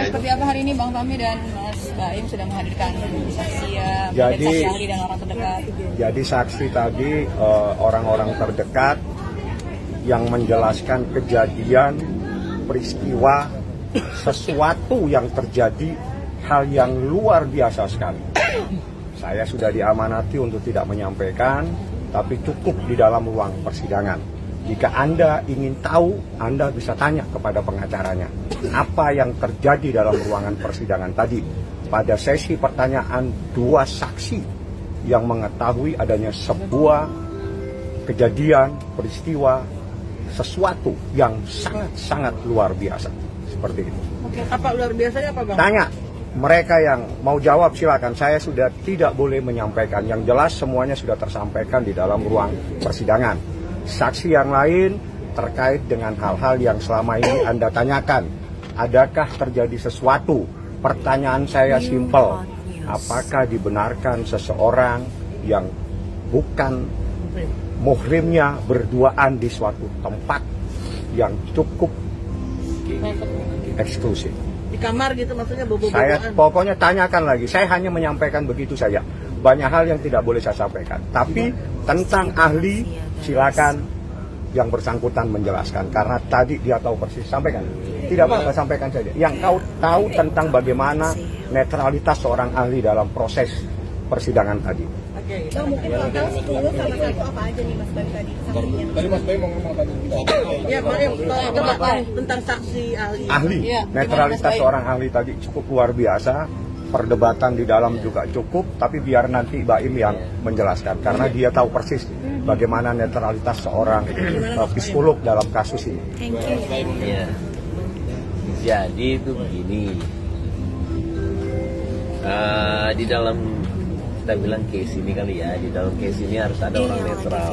Seperti apa hari ini Bang Fahmi dan Mas Baim sudah menghadirkan saksi Jadi, saksi ahli dan orang terdekat? Jadi saksi tadi orang-orang terdekat yang menjelaskan kejadian, peristiwa, sesuatu yang terjadi, hal yang luar biasa sekali. Saya sudah diamanati untuk tidak menyampaikan, tapi cukup di dalam ruang persidangan. Jika Anda ingin tahu, Anda bisa tanya kepada pengacaranya. Apa yang terjadi dalam ruangan persidangan tadi? Pada sesi pertanyaan, dua saksi yang mengetahui adanya sebuah kejadian, peristiwa, sesuatu yang sangat-sangat luar biasa. Seperti itu. Oke, apa luar biasanya apa Bang? Tanya. Mereka yang mau jawab silakan. Saya sudah tidak boleh menyampaikan. Yang jelas semuanya sudah tersampaikan di dalam ruang persidangan. Saksi yang lain terkait dengan hal-hal yang selama ini Anda tanyakan. Adakah terjadi sesuatu? Pertanyaan saya simpel. Apakah dibenarkan seseorang yang bukan muhrimnya berduaan di suatu tempat yang cukup eksklusif? Di kamar gitu maksudnya bobo-boboan? Saya pokoknya tanyakan lagi. Saya hanya menyampaikan begitu saja. Banyak hal yang tidak boleh saya sampaikan. Tapi tentang ahli, silakan yang bersangkutan menjelaskan. Karena tadi dia tahu persis. Sampaikan. Tidak apa-apa, sampaikan saja. Yang kau tahu tentang bagaimana netralitas seorang ahli dalam proses persidangan tadi. Oke. Mungkin total 10 sama 1 apa aja nih Mas Baim tadi? Tadi Mas Baim mau ngomong tadi. Ya, Baim, coba tentang saksi ahli. Ahli, Ya, netralitas gimana, seorang ahli tadi cukup luar biasa. Perdebatan di dalam juga cukup, tapi biar nanti Baim yang menjelaskan. Karena dia tahu persis bagaimana netralitas seorang psikolog dalam kasus ini. Ya. Jadi itu begini, di dalam kita bilang case ini kali ya, di dalam case ini harus ada orang netral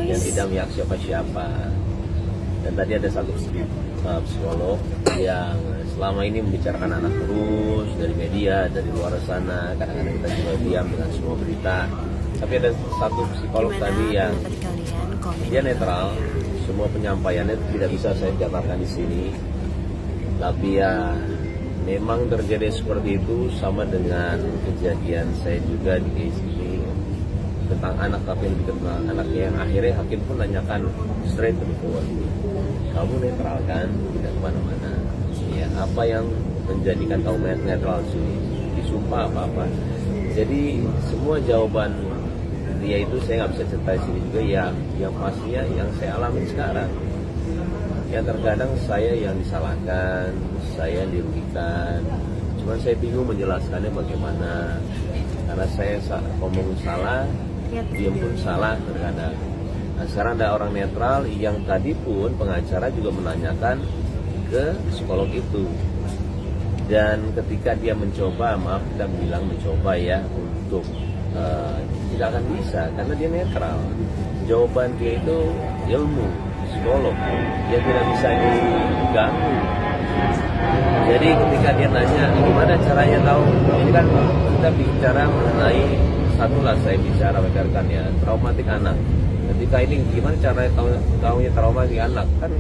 yang tidak memihak siapa-siapa. Dan tadi ada satu psikolog yang selama ini membicarakan anak terus dari media, dari luar sana. Kadang-kadang kita juga diam dengan semua berita. Tapi ada satu psikolog tadi yang dia netral, semua penyampaiannya tidak bisa saya jabarkan di sini. Tapi ya memang terjadi seperti itu, sama dengan kejadian saya juga di case ini tentang anak, tapi lebih tentang anaknya yang akhirnya hakim pun nanyakan straight to the point, kamu netral kan, tidak kemana-mana ya, apa yang menjadikan kamu netral sini, disumpah apa-apa. Jadi semua jawaban dia itu saya nggak bisa cerita di sini juga ya, yang pastinya yang saya alami sekarang. Yang terkadang saya yang disalahkan, saya yang dirugikan. Cuman saya bingung menjelaskannya bagaimana. Karena saya ngomong salah, diam pun salah terkadang. Nah, sekarang ada orang netral yang tadi pun pengacara juga menanyakan ke psikolog itu. Dan ketika dia mencoba, maaf kita bilang mencoba ya, untuk tidak akan bisa karena dia netral. Jawaban dia itu ilmu psikolog yang tidak bisa diganggu. Jadi ketika dia nanya gimana caranya tahu, ini kan kita bicara mengenai, satulah saya bicara rekan-rekannya, traumatik anak. Ketika ini gimana cara tahunya traumatik anak, kan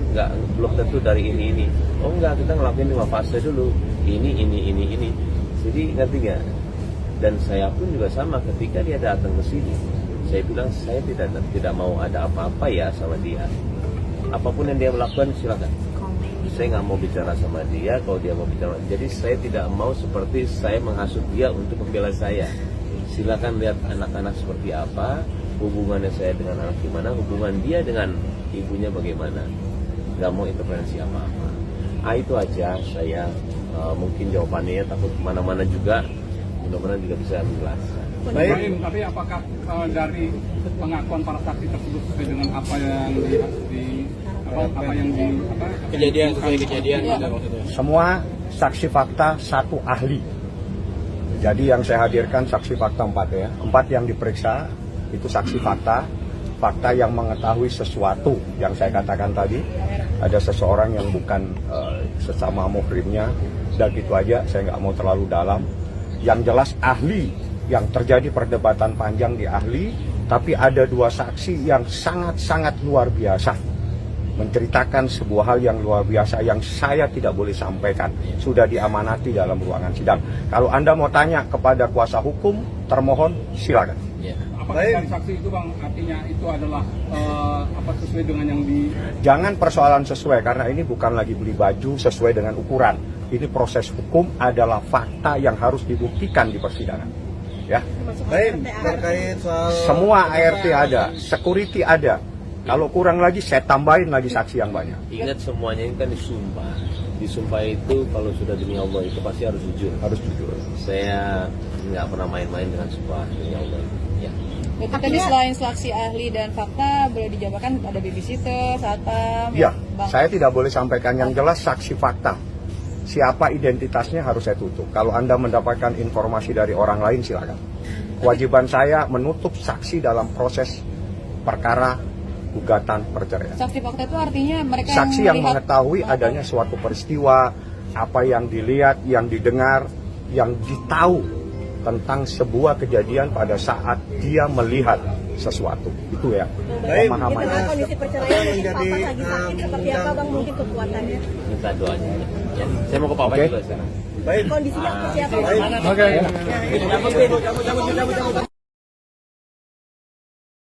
belum tentu dari ini. Oh enggak, kita ngelakuin 5 fase dulu, ini. Jadi ngerti nggak? Dan saya pun juga sama, ketika dia datang ke sini, saya bilang saya tidak mau ada apa-apa ya sama dia. Apapun yang dia lakukan silakan. Saya nggak mau bicara sama dia kalau dia mau bicara. Jadi saya tidak mau seperti saya menghasut dia untuk membela saya. Silakan lihat anak-anak seperti apa, hubungannya saya dengan anak gimana, hubungan dia dengan ibunya bagaimana. Nggak mau intervensi apa-apa. Itu aja saya mungkin jawabannya, takut kemana-mana juga. Mudah-mudahan juga bisa menjelaskan. Baik, tapi apakah dari pengakuan para saksi tersebut sesuai dengan apa yang kejadian Semua saksi fakta satu ahli. Jadi yang saya hadirkan saksi fakta 4 ya. 4 yang diperiksa itu saksi fakta. Fakta yang mengetahui sesuatu yang saya katakan tadi. Ada seseorang yang bukan sesama muhrimnya. Dan gitu aja, saya nggak mau terlalu dalam. Yang jelas ahli, yang terjadi perdebatan panjang di ahli, tapi ada 2 saksi yang sangat-sangat luar biasa. menceritakan sebuah hal yang luar biasa yang saya tidak boleh sampaikan. Sudah diamanati dalam ruangan sidang. Kalau Anda mau tanya kepada kuasa hukum, termohon silakan. Ya. Apakah dari saksi itu Bang artinya itu adalah sesuai dengan yang di Jangan persoalan sesuai, karena ini bukan lagi beli baju sesuai dengan ukuran. Ini proses hukum adalah fakta yang harus dibuktikan di persidangan. Ya. Baik, terkait soal Semua ART ada, security ada. Kalau kurang lagi, saya tambahin lagi saksi yang banyak. Ingat semuanya ini kan disumpah. Disumpah itu kalau sudah demi Allah itu pasti harus jujur. Harus jujur. Saya nggak pernah main-main dengan sumpah demi Allah. Ya. Berarti tadi selain saksi ahli dan fakta, boleh dijabarkan ada babysitter, satpam. Ya, Bang. saya tidak boleh sampaikan yang jelas saksi fakta. Siapa identitasnya harus saya tutup. Kalau Anda mendapatkan informasi dari orang lain, silakan. Kewajiban saya menutup saksi dalam proses perkara gugatan perceraian. Saksi fakta itu artinya mereka Saksi yang melihat mengetahui adanya suatu peristiwa, apa yang dilihat, yang didengar, yang ditahu tentang sebuah kejadian pada saat dia melihat sesuatu. Itu ya, Baik. Di pemahamannya. tengah kondisi perceraian mungkin Menjadi, papa lagi sakit seperti apa bang mungkin kekuatannya? Minta doanya. Ya. Saya mau ke Papa Oke. juga sekarang. baik. Kondisinya seperti apa? Baik. Bang? Oke. Cabut, cabut, cabut, cabut.